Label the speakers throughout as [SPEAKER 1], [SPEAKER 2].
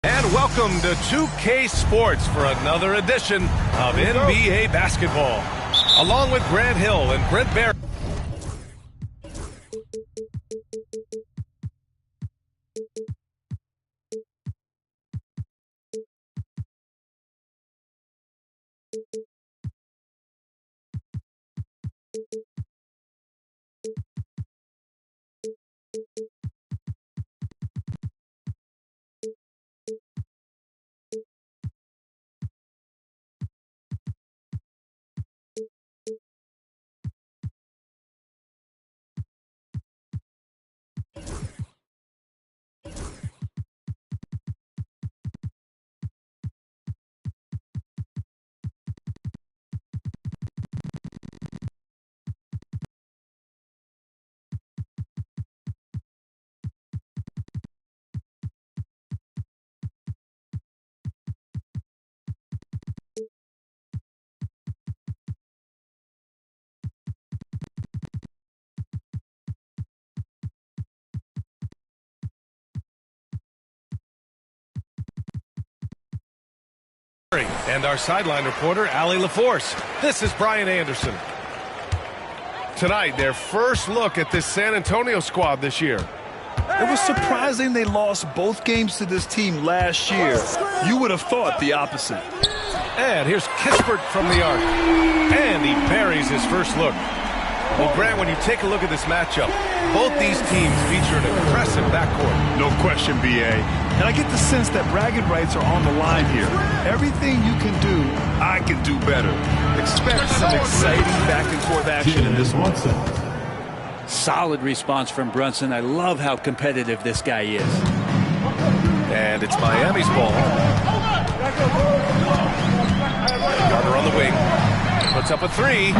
[SPEAKER 1] And welcome to 2K Sports for another edition of NBA basketball. Along with Grant Hill and Brent Barry. And our sideline reporter, Allie LaForce. This is Brian Anderson. Tonight, their first look at this San Antonio squad this year.
[SPEAKER 2] It was surprising they lost both games to this team last year. You would have thought the opposite.
[SPEAKER 1] And here's Kispert from the arc. And he buries his first look. Well, Grant, when you take a look at this matchup, both these teams feature an impressive backcourt.
[SPEAKER 2] No question, B.A. And I get the sense that bragging rights are on the line here. Everything you can do, I can do better. Expect some exciting back-and-forth action in this one.
[SPEAKER 3] Solid response from Brunson. I love how competitive this guy is.
[SPEAKER 1] And it's Miami's ball. Carter on the wing. Puts up a three.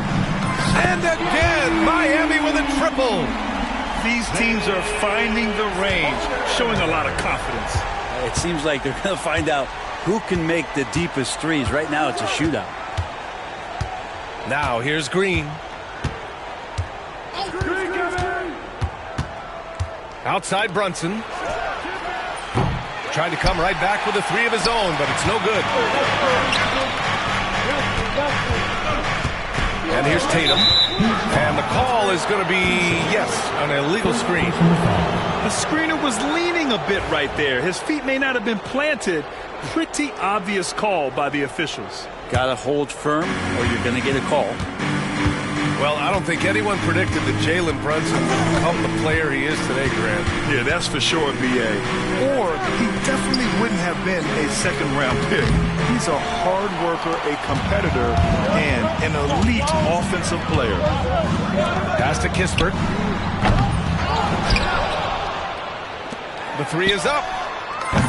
[SPEAKER 1] And again, Miami with a triple.
[SPEAKER 2] These teams are finding the range, showing a lot of confidence.
[SPEAKER 3] It seems like they're going to find out who can make the deepest threes. Right now, it's a shootout.
[SPEAKER 1] Now, here's Green. Outside Brunson. Trying to come right back with a three of his own, but it's no good. And here's Tatum. And the call is going to be, yes, an illegal screen.
[SPEAKER 2] The screener was leaning a bit right there. His feet may not have been planted. Pretty obvious call by the officials.
[SPEAKER 3] Got to hold firm or you're going to get a call.
[SPEAKER 1] Well, I don't think anyone predicted that Jalen Brunson would become the player he is today, Grant.
[SPEAKER 2] Yeah, that's for sure, B.A. Or he definitely wouldn't have been a second-round pick. He's a hard worker, a competitor, and an elite offensive player.
[SPEAKER 1] Pass to Kispert. The three is up.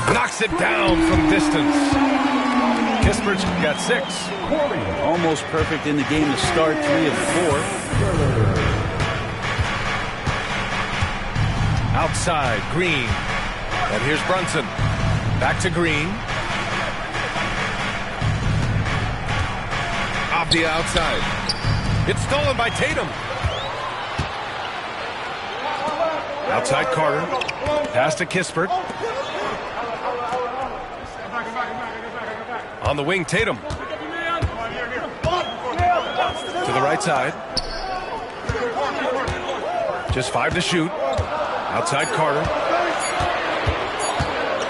[SPEAKER 1] Knocks it down from distance. Kispert's got 6.
[SPEAKER 3] Almost perfect in the game to start, 3 of 4.
[SPEAKER 1] Outside, Green. And here's Brunson. Back to Green. Abdia outside. It's stolen by Tatum. Outside Carter. Pass to Kispert. On the wing, Tatum. To the right side. Just 5 to shoot. Outside Carter.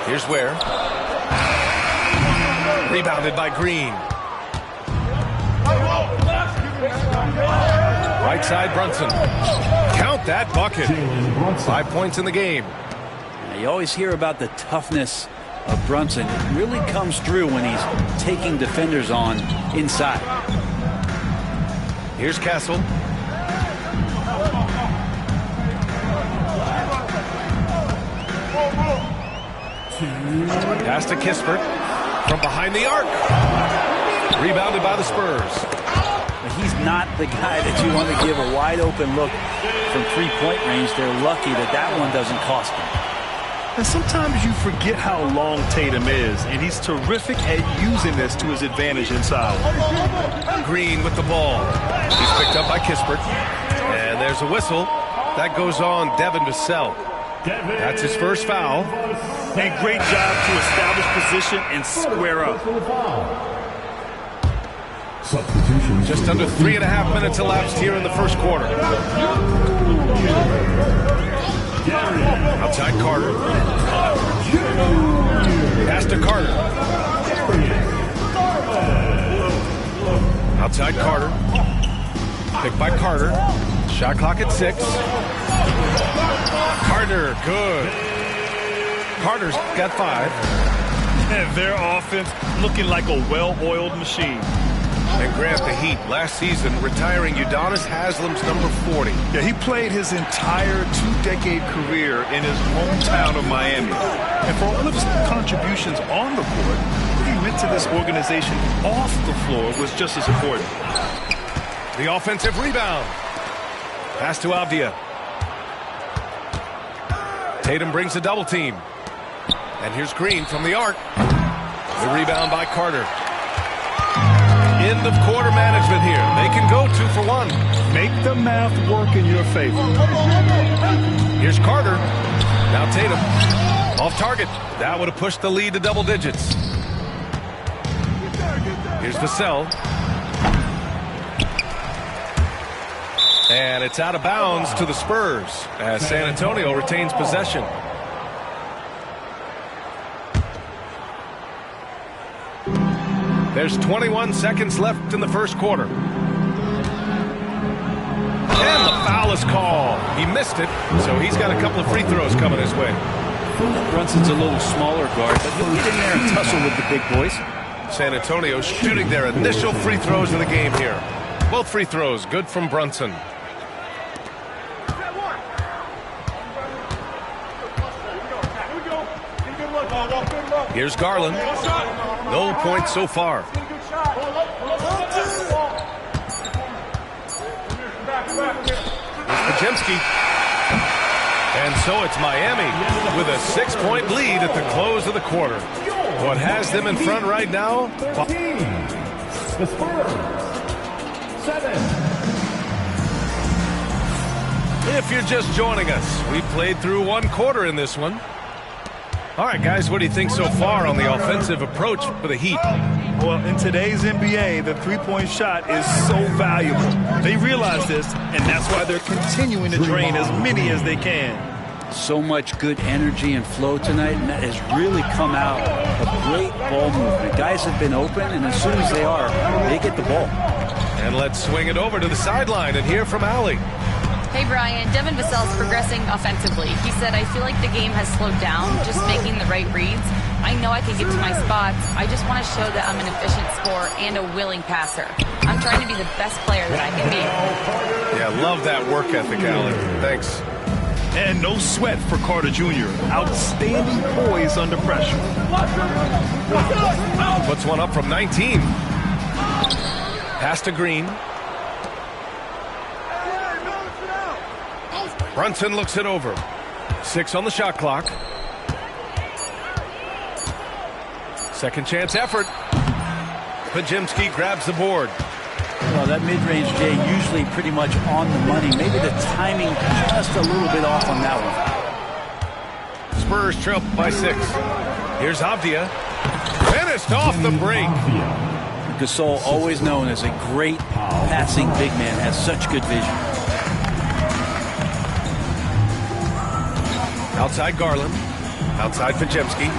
[SPEAKER 1] Here's Ware. Rebounded by Green. Right side Brunson. Count that bucket. 5 points in the game.
[SPEAKER 3] You always hear about the toughness of Brunson. It really comes through when he's taking defenders on inside.
[SPEAKER 1] Here's Castle. Pass to Kispert from behind the arc. Rebounded by the Spurs.
[SPEAKER 3] But he's not the guy that you want to give a wide open look from three-point range. They're lucky that that one doesn't cost them.
[SPEAKER 2] And sometimes you forget how long Tatum is, and he's terrific at using this to his advantage inside.
[SPEAKER 1] Green with the ball. He's picked up by Kispert. And there's a whistle. That goes on Devin Vassell. That's his first foul.
[SPEAKER 2] And great job to establish position and square up.
[SPEAKER 1] Just under 3.5 minutes elapsed here in the first quarter. Outside Carter. Pass to Carter. Outside Carter. Picked by Carter. Shot clock at 6. Carter, good. Carter's got 5.
[SPEAKER 2] And their offense looking like a well-oiled machine.
[SPEAKER 1] And Grant, the Heat last season retiring Udonis Haslam's number 40.
[SPEAKER 2] Yeah, he played his entire 2-decade career in his hometown of Miami. And for all of his contributions on the court, what he meant to this organization off the floor was just as important.
[SPEAKER 1] The offensive rebound. Pass to Avdia. Tatum brings a double team. And here's Green from the arc. The rebound by Carter. End of quarter management here. They can go 2 for 1.
[SPEAKER 2] Make the math work in your favor.
[SPEAKER 1] Here's Carter. Now Tatum. Off target. That would have pushed the lead to double digits. Here's Vassell. And it's out of bounds to the Spurs as San Antonio retains possession. There's 21 seconds left in the first quarter. And the foul is called. He missed it, so he's got a couple of free throws coming his way.
[SPEAKER 3] Brunson's a little smaller guard, but he'll get in there and tussle with the big boys.
[SPEAKER 1] San Antonio shooting their initial free throws of the game here. Both free throws good from Brunson. Here's Garland. No points so far. Here's Podziemski. And so it's Miami with a 6-point lead at the close of the quarter. What has them in front right now?
[SPEAKER 4] The Spurs, 7.
[SPEAKER 1] If you're just joining us, we played through 1 quarter in this one. All right, guys, what do you think so far on the offensive approach for the Heat?
[SPEAKER 2] Well, in today's NBA, the three-point shot is so valuable. They realize this, and that's why they're continuing to drain as many as they can.
[SPEAKER 3] So much good energy and flow tonight, and that has really come out of great ball movement. Guys have been open, and as soon as they are, they get the ball.
[SPEAKER 1] And let's swing it over to the sideline and hear from Allie.
[SPEAKER 5] Hey, Brian. Devin Vassell's progressing offensively. He said, I feel like the game has slowed down, just making the right reads. I know I can get to my spots. I just want to show that I'm an efficient scorer and a willing passer. I'm trying to be the best player that I can be.
[SPEAKER 1] Yeah, love that work ethic, Allie. Thanks.
[SPEAKER 2] And no sweat for Carter Jr. Outstanding poise under pressure.
[SPEAKER 1] Puts one up from 19. Pass to Green. Brunson looks it over. 6 on the shot clock. Second chance effort. Podziemski grabs the board.
[SPEAKER 3] Well, that mid-range, Jay, usually pretty much on the money. Maybe the timing just a little bit off on that one.
[SPEAKER 1] Spurs trail by 6. Here's Avdia. Finished off the break.
[SPEAKER 3] Gasol, always known as a great passing big man, has such good vision.
[SPEAKER 1] Outside Garland. Outside Podziemski.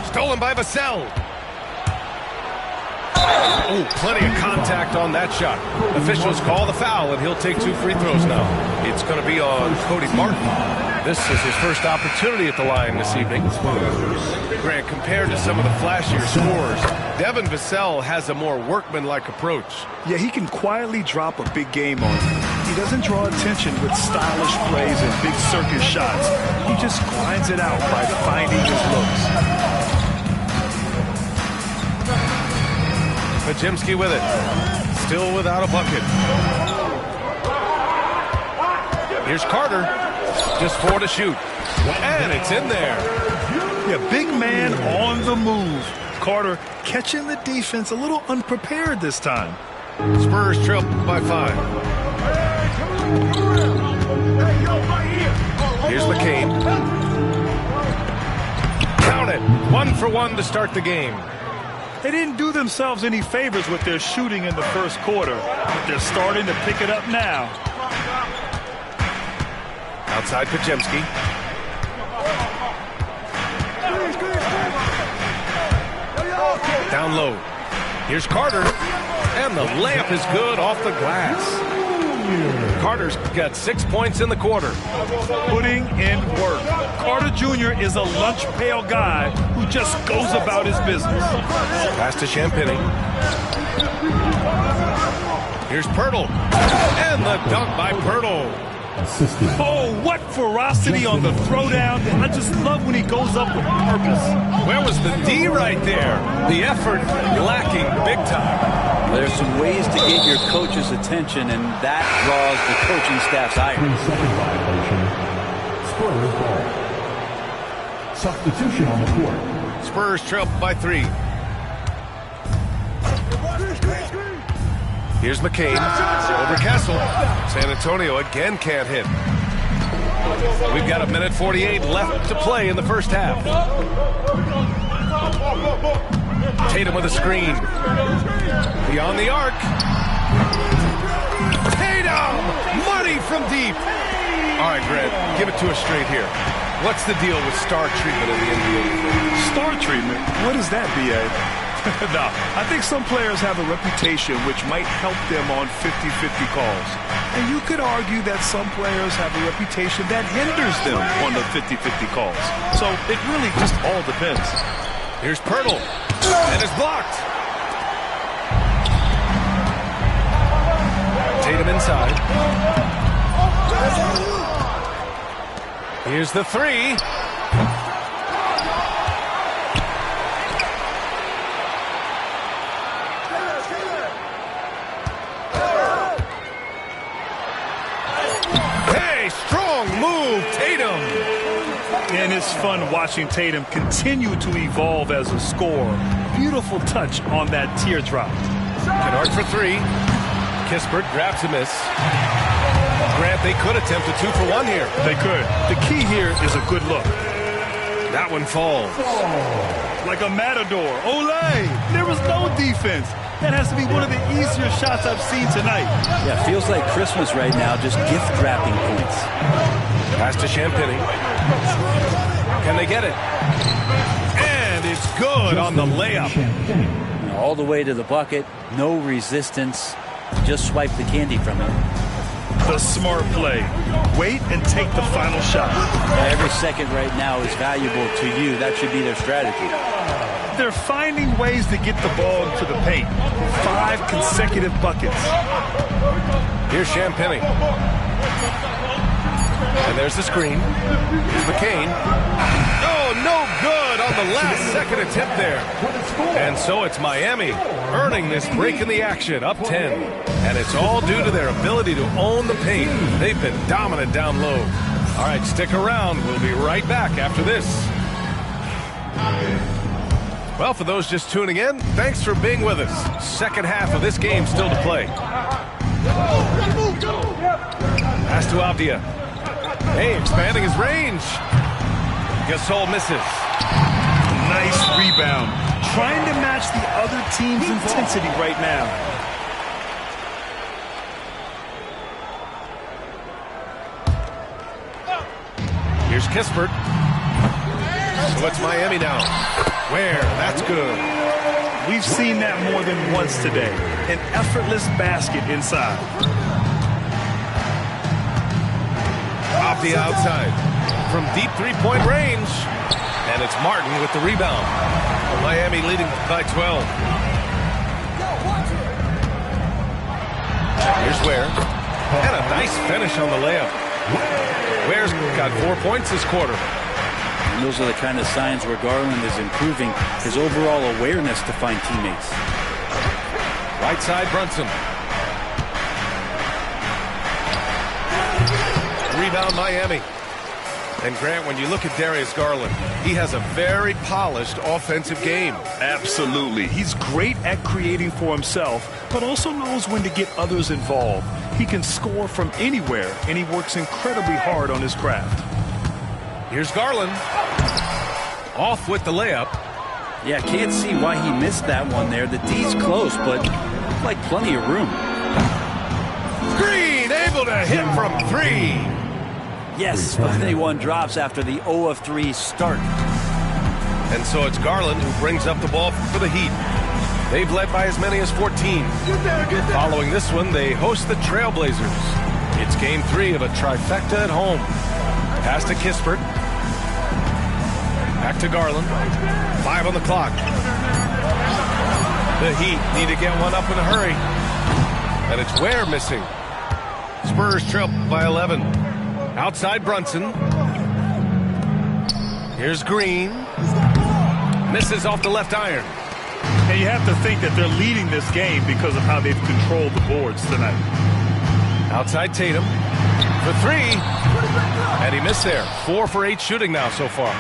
[SPEAKER 1] Stolen by Vassell. Oh, plenty of contact on that shot. Officials call the foul, and he'll take 2 free throws now. It's going to be on Cody Martin. This is his first opportunity at the line this evening. Grant, compared to some of the flashier scores, Devin Vassell has a more workmanlike approach.
[SPEAKER 2] Yeah, he can quietly drop a big game on you. He doesn't draw attention with stylish plays and big circus shots. He just grinds it out by finding his looks.
[SPEAKER 1] Podziemski with it. Still without a bucket. Here's Carter. Just 4 to shoot. And it's in there.
[SPEAKER 2] Yeah, big man on the move. Carter catching the defense a little unprepared this time.
[SPEAKER 1] Spurs trail by 5. Here's McCain. Count it. 1 for 1 to start the game.
[SPEAKER 2] They didn't do themselves any favors with their shooting in the first quarter, but they're starting to pick it up now.
[SPEAKER 1] Outside Podziemski. Down low. Here's Carter. And the layup is good off the glass. Carter's got 6 points in the quarter.
[SPEAKER 2] Putting in work. Carter Jr. is a lunch pail guy who just goes about his business.
[SPEAKER 1] Pass to Champagny. Here's Pirtle. And the dunk by Pirtle.
[SPEAKER 2] Oh, what ferocity on the throwdown. I just love when he goes up with purpose.
[SPEAKER 1] Where was the D right there? The effort lacking big time.
[SPEAKER 3] There's some ways to get your coach's attention, and that draws the coaching staff's ire.
[SPEAKER 4] 3-second violation. Spurs ball. Substitution on the court.
[SPEAKER 1] Spurs trail by 3. Here's McCain. Over Kessel. San Antonio again can't hit. We've got 1:48 left to play in the first half. Tatum with a screen. Beyond the arc. Tatum! Money from deep. All right, Grant, give it to us straight here. What's the deal with star treatment in the NBA?
[SPEAKER 2] Star treatment? What is that, B.A.? No, I think some players have a reputation which might help them on 50-50 calls. And you could argue that some players have a reputation that hinders them on the 50-50 calls. So it really just all depends.
[SPEAKER 1] Here's Pirtle. And it's blocked. Tatum inside. Here's the 3.
[SPEAKER 2] And it's fun watching Tatum continue to evolve as a scorer. Beautiful touch on that teardrop.
[SPEAKER 1] Kennard for 3. Kispert grabs a miss. Grant, they could attempt a 2 for 1 here.
[SPEAKER 2] They could. The key here is a good look.
[SPEAKER 1] That one falls.
[SPEAKER 2] Like a matador. Olay! There was no defense. That has to be one of the easier shots I've seen tonight.
[SPEAKER 3] Yeah, feels like Christmas right now, just gift wrapping points.
[SPEAKER 1] Pass to Champagny. Can they get it? And it's good on the layup.
[SPEAKER 3] All the way to the bucket, no resistance. Just swipe the candy from it.
[SPEAKER 2] The smart play. Wait and take the final shot.
[SPEAKER 3] Every second right now is valuable to you. That should be their strategy.
[SPEAKER 2] They're finding ways to get the ball to the paint. 5 consecutive buckets.
[SPEAKER 1] Here's Champagny. And there's the screen. Here's McCain. Oh, no good on the last second attempt there. And so it's Miami earning this break in the action, up 10. And it's all due to their ability to own the paint. They've been dominant down low. All right, stick around. We'll be right back after this. Well, for those just tuning in, thanks for being with us. Second half of this game still to play. Pass to Avdia. Hey, expanding his range. Gasol misses.
[SPEAKER 2] Nice rebound. Trying to match the other team's intensity right now.
[SPEAKER 1] Here's Kispert. So it's Miami now. Where? That's good.
[SPEAKER 2] We've seen that more than once today. An effortless basket inside.
[SPEAKER 1] Off the outside. from deep three-point range. And it's Martin with the rebound. Miami leading by 12. Here's Ware. And a nice finish on the layup. Ware's got 4 points this quarter.
[SPEAKER 3] And those are the kind of signs where Garland is improving his overall awareness to find teammates.
[SPEAKER 1] Right side, Brunson. Rebound, Miami. And Grant, when you look at Darius Garland, he has a very polished offensive game.
[SPEAKER 2] Absolutely. He's great at creating for himself, but also knows when to get others involved. He can score from anywhere, and he works incredibly hard on his craft.
[SPEAKER 1] Here's Garland. Off with the layup.
[SPEAKER 3] Yeah, can't see why he missed that one there. The D's close, but looked like plenty of room.
[SPEAKER 1] Green able to hit from 3.
[SPEAKER 3] Yes, finally one drops after the 0 of 3 start.
[SPEAKER 1] And so it's Garland who brings up the ball for the Heat. They've led by as many as 14. Following this one, they host the Trailblazers. It's game 3 of a trifecta at home. Pass to Kispert. Back to Garland. 5 on the clock. The Heat need to get one up in a hurry. And it's Ware missing. Spurs trail by 11. Outside Brunson. Here's Green. Misses off the left iron.
[SPEAKER 2] And you have to think that they're leading this game because of how they've controlled the boards tonight.
[SPEAKER 1] Outside Tatum for 3. And he missed there. 4 for 8 shooting now so far.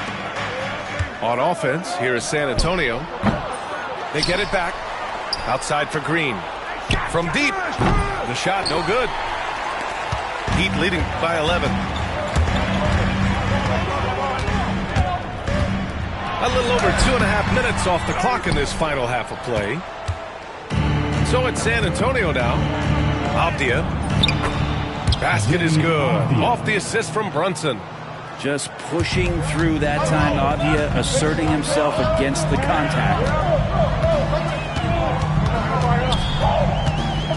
[SPEAKER 1] On offense, here is San Antonio. They get it back. Outside for Green. From deep. The shot no good. Heat leading by 11. A little over 2.5 minutes off the clock in this final half of play. So it's San Antonio now. Avdia. Basket is good. Off the assist from Brunson.
[SPEAKER 3] Just pushing through that time. Avdia asserting himself against the contact.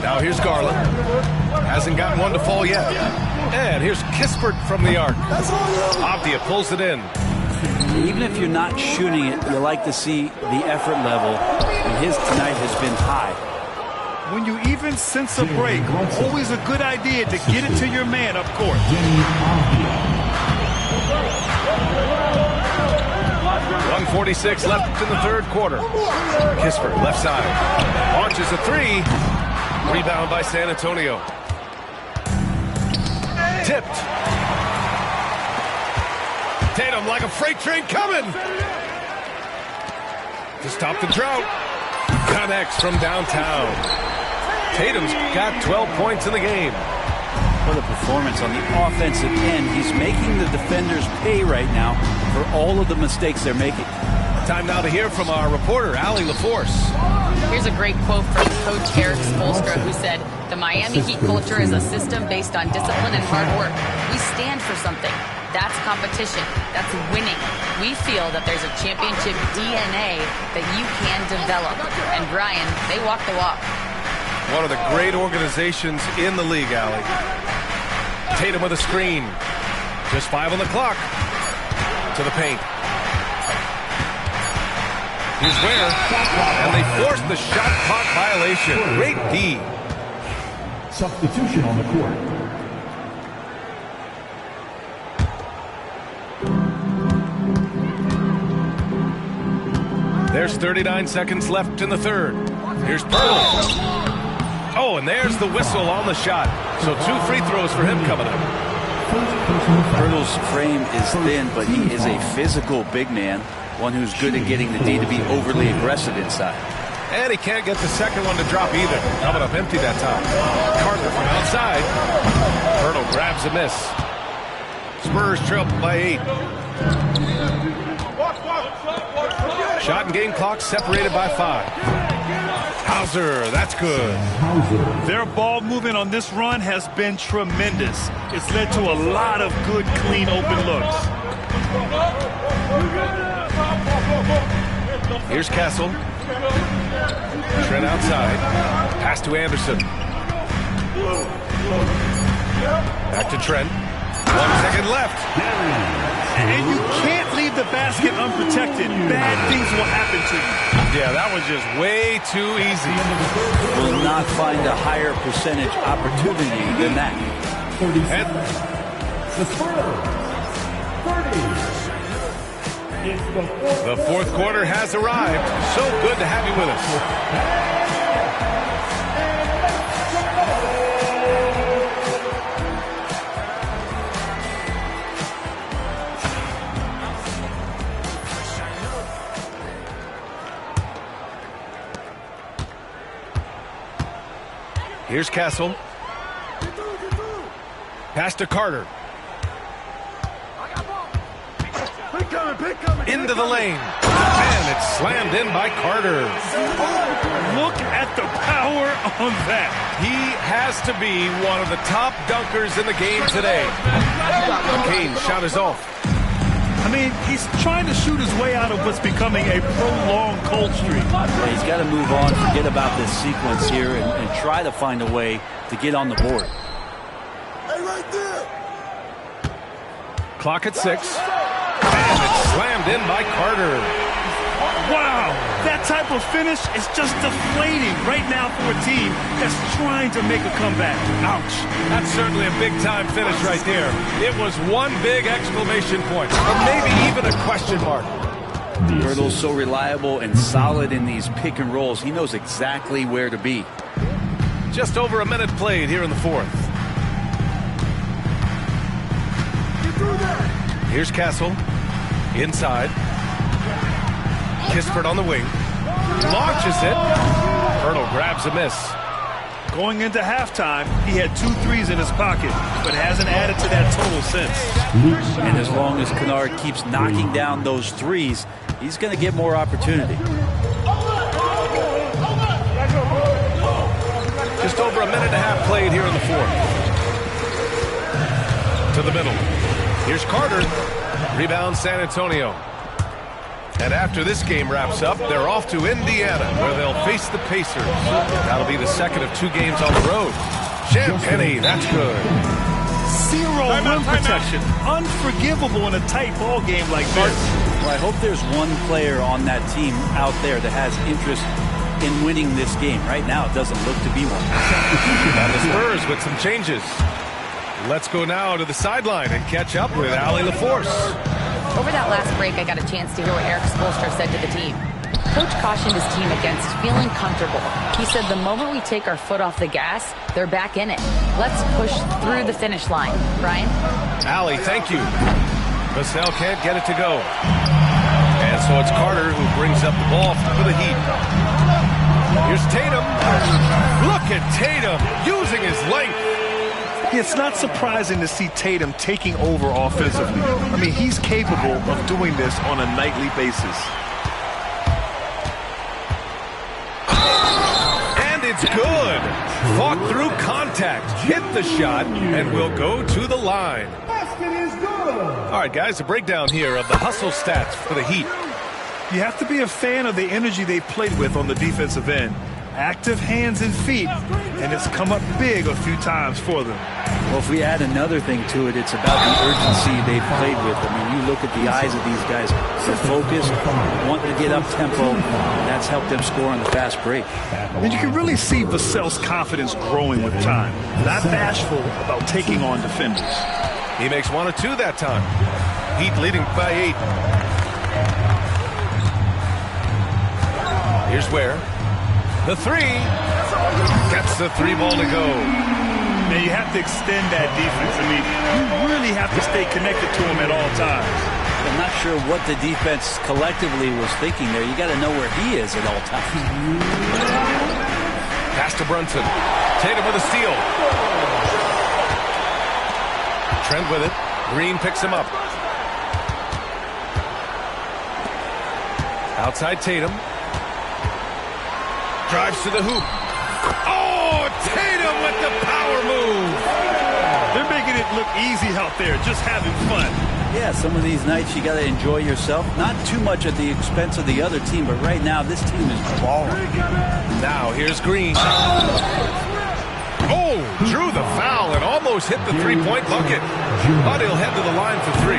[SPEAKER 1] Now here's Garland. Hasn't gotten one to fall yet. And here's Kispert from the arc. Avdia pulls it in.
[SPEAKER 3] Even if you're not shooting it, you like to see the effort level. And his tonight has been high.
[SPEAKER 2] When you even sense a break, always a good idea to get it to your man up court.
[SPEAKER 1] 1:46 left in the third quarter. Kispert, left side. Launches a 3. Rebound by San Antonio. Tipped. Tatum like a freight train coming. To stop the drought. Connects from downtown. Tatum's got 12 points in the game.
[SPEAKER 3] What a performance on the offensive end. He's making the defenders pay right now for all of the mistakes they're making.
[SPEAKER 1] Time now to hear from our reporter, Allie LaForce.
[SPEAKER 5] Here's a great quote from Coach Eric Spoelstra, who said, "The Miami Heat culture is a system based on discipline and hard work. We stand for something. That's competition. That's winning. We feel that there's a championship DNA that you can develop." And Brian, they walk the walk.
[SPEAKER 1] One of the great organizations in the league, Allie. Tatum with a screen. Just 5 on the clock. To the paint. Here's Ware. And they forced the shot clock violation. Great D.
[SPEAKER 4] Substitution on the court.
[SPEAKER 1] There's 39 seconds left in the third. Here's Pirtle. Oh, and there's the whistle on the shot. So 2 free throws for him coming up.
[SPEAKER 3] Pirtle's frame is thin, but he is a physical big man. One who's good at getting the D to be overly aggressive inside.
[SPEAKER 1] And he can't get the second one to drop either. Coming up empty that time. Carter from outside. Pirtle grabs a miss. Spurs trail by 8. Shot and game clock separated by 5. Hauser, that's good.
[SPEAKER 2] Their ball movement on this run has been tremendous. It's led to a lot of good, clean, open looks.
[SPEAKER 1] Here's Kessel. Trent outside. Pass to Anderson. Back to Trent. 1 second left.
[SPEAKER 2] And you can't leave the basket unprotected. Bad things will happen to you.
[SPEAKER 1] Yeah, that was just way too easy.
[SPEAKER 3] Will not find a higher percentage opportunity than that.
[SPEAKER 4] 37. The Spurs. 30. It's
[SPEAKER 1] The fourth quarter has arrived. So good to have you with us. Here's Castle. Pass to Carter. Into the lane. And it's slammed in by Carter.
[SPEAKER 2] Look at the power on that.
[SPEAKER 1] He has to be one of the top dunkers in the game today. McCain shot is off.
[SPEAKER 2] I mean, he's trying to shoot his way out of what's becoming a prolonged cold streak.
[SPEAKER 3] Yeah, he's got to move on, forget about this sequence here, and try to find a way to get on the board.
[SPEAKER 6] Hey, right there.
[SPEAKER 1] Clock at 6. And it's slammed in by Carter.
[SPEAKER 2] Wow, that type of finish is just deflating right now for a team that's trying to make a comeback. Ouch.
[SPEAKER 1] That's certainly a big-time finish right there. It was one big exclamation point, or maybe even a question mark.
[SPEAKER 3] Hurdle's so reliable and solid in these pick and rolls. He knows exactly where to be.
[SPEAKER 1] Just over a minute played here in the fourth. Here's Castle. Inside. Kispert on the wing. Launches it. Hurdle grabs a miss.
[SPEAKER 2] Going into halftime, he had 2 threes in his pocket, but hasn't added to that total since.
[SPEAKER 3] And as long as Kennard keeps knocking down those threes, he's going to get more opportunity.
[SPEAKER 1] Just over a minute and a half played here in the fourth. To the middle. Here's Carter. Rebound San Antonio. And after this game wraps up, they're off to Indiana, where they'll face the Pacers. That'll be the second of 2 games on the road. Champagnie, that's good.
[SPEAKER 2] Zero rim protection. Unforgivable in a tight ball game like this.
[SPEAKER 3] Well, I hope there's one player on that team out there that has interest in winning this game. Right now, it doesn't look to be one.
[SPEAKER 1] And the Spurs with some changes. Let's go now to the sideline and catch up with Allie LaForce.
[SPEAKER 5] Over that last break, I got a chance to hear what Eric Spoelstra said to the team. Coach cautioned his team against feeling comfortable. He said the moment we take our foot off the gas, they're back in it. Let's push through the finish line. Brian?
[SPEAKER 1] Allie, thank you. Vassell can't get it to go. And so it's Carter who brings up the ball for the Heat. Here's Tatum. Look at Tatum using his length.
[SPEAKER 2] It's not surprising to see Tatum taking over offensively. I mean, he's capable of doing this on a nightly basis.
[SPEAKER 1] And it's good. Fought through contact, hit the shot, and will go to the line.
[SPEAKER 4] Basket is good.
[SPEAKER 1] All right, guys, a breakdown here of the hustle stats for the Heat.
[SPEAKER 2] You have to be a fan of the energy they've played with on the defensive end. Active hands and feet, and it's come up big a few times for them.
[SPEAKER 3] Well, if we add another thing to it, it's about the urgency they've played with. I mean, you look at the eyes of these guys. They're focused, wanting to get up tempo. That's helped them score on the fast break.
[SPEAKER 2] And you can really see Vassell's confidence growing with time. Not bashful about taking on defenders.
[SPEAKER 1] He makes 1 of 2 that time. Heat leading by 8. Here's Ware. The 3. Gets the 3 ball to go.
[SPEAKER 2] Now you have to extend that defense. I mean, you really have to stay connected to him at all times.
[SPEAKER 3] I'm not sure what the defense collectively was thinking there. You got to know where he is at all times.
[SPEAKER 1] Pass to Brunson. Tatum with a steal. Trent with it. Green picks him up. Outside Tatum. Drives to the hoop. Oh, Tatum with the power move.
[SPEAKER 2] They're making it look easy out there, just having fun.
[SPEAKER 3] Yeah, some of these nights you got to enjoy yourself. Not too much at the expense of the other team, but right now this team is balling.
[SPEAKER 1] Now here's Green. Oh, drew the foul and almost almost hit the three-point bucket. But he'll head to the line for three.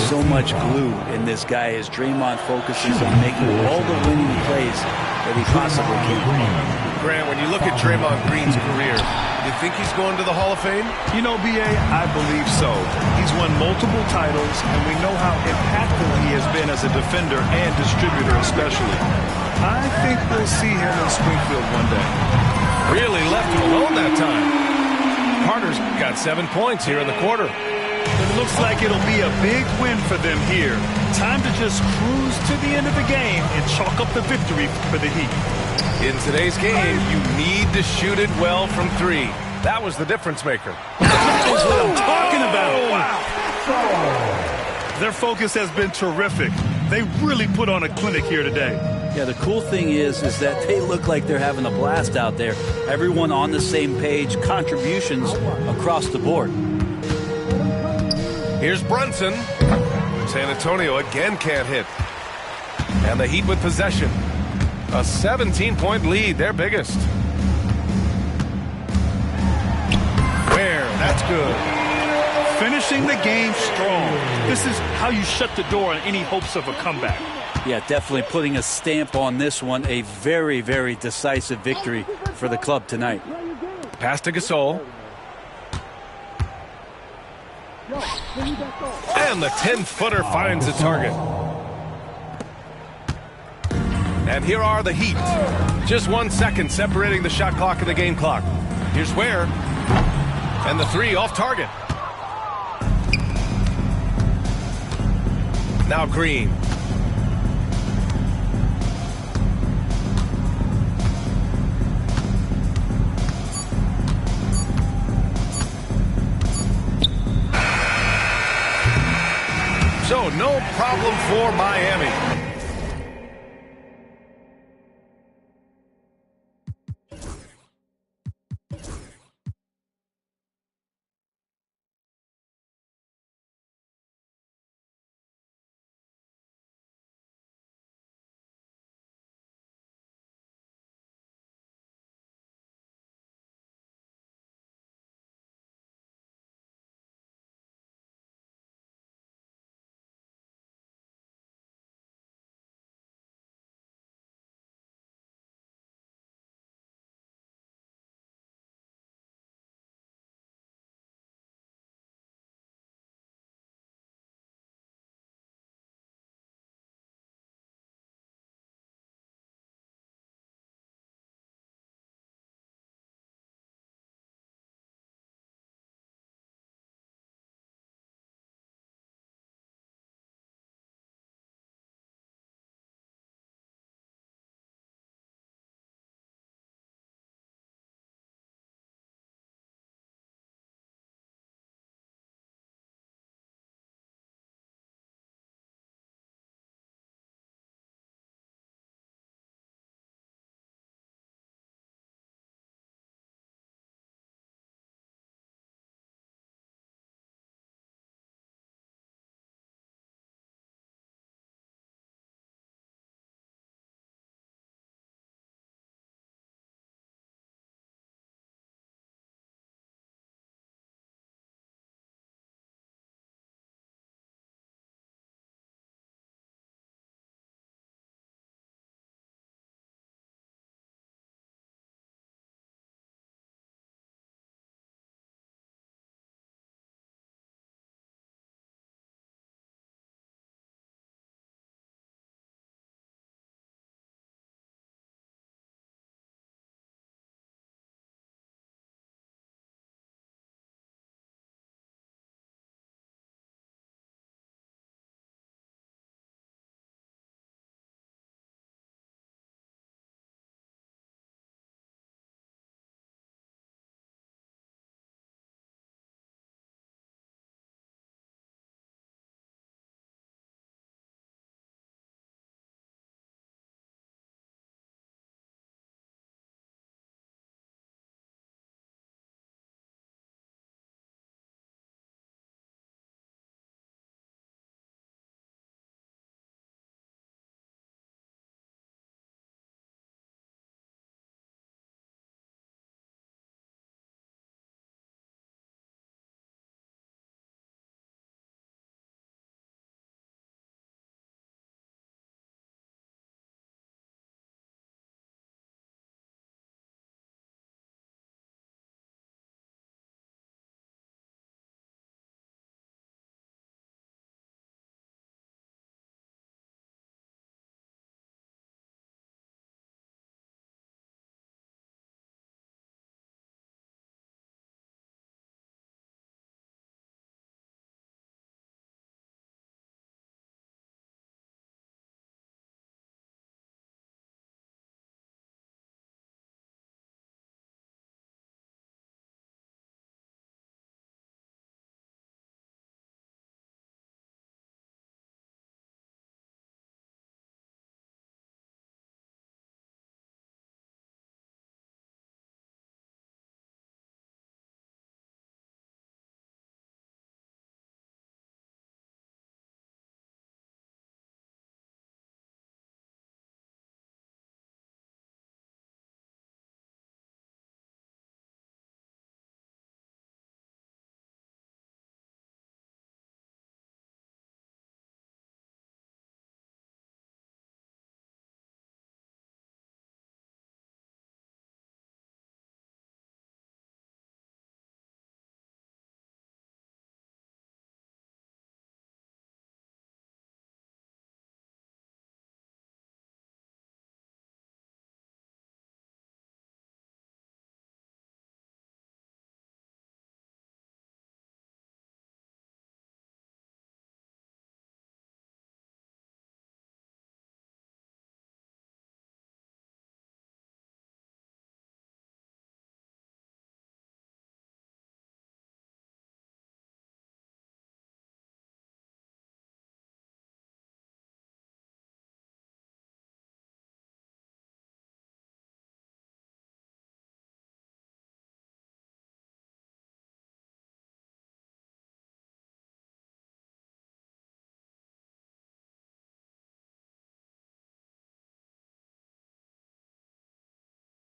[SPEAKER 3] So much glue in this guy as Draymond focuses on making all the winning plays that he possibly can.
[SPEAKER 1] Grant, when you look at Draymond Green's career, you think he's going to the Hall of Fame?
[SPEAKER 2] You know, B.A., I believe so. He's won multiple titles, and we know how impactful he has been as a defender and distributor especially. I think we'll see him in Springfield one day.
[SPEAKER 1] Really left him alone that time. Carter's got 7 points here in the quarter.
[SPEAKER 2] It looks like it'll be a big win for them here. Time to just cruise to the end of the game and chalk up the victory for the Heat.
[SPEAKER 1] In today's game, you need to shoot it well from three. That was the difference maker.
[SPEAKER 2] That is what I'm talking about. Wow. Their focus has been terrific. They really put on a clinic here today.
[SPEAKER 3] Yeah, the cool thing is that they look like they're having a blast out there. Everyone on the same page, contributions across the board.
[SPEAKER 1] Here's Brunson. San Antonio again can't hit. And the Heat with possession. A 17-point lead, their biggest. Where? That's good.
[SPEAKER 2] Finishing the game strong. This is how you shut the door on any hopes of a comeback.
[SPEAKER 3] Yeah, definitely putting a stamp on this one. A very, very decisive victory for the club tonight.
[SPEAKER 1] Pass to Gasol. And the 10-footer finds the target. And here are the Heat. Just 1 second separating the shot clock and the game clock. Here's Ware. And the three off target. Now Green. So no problem for Miami.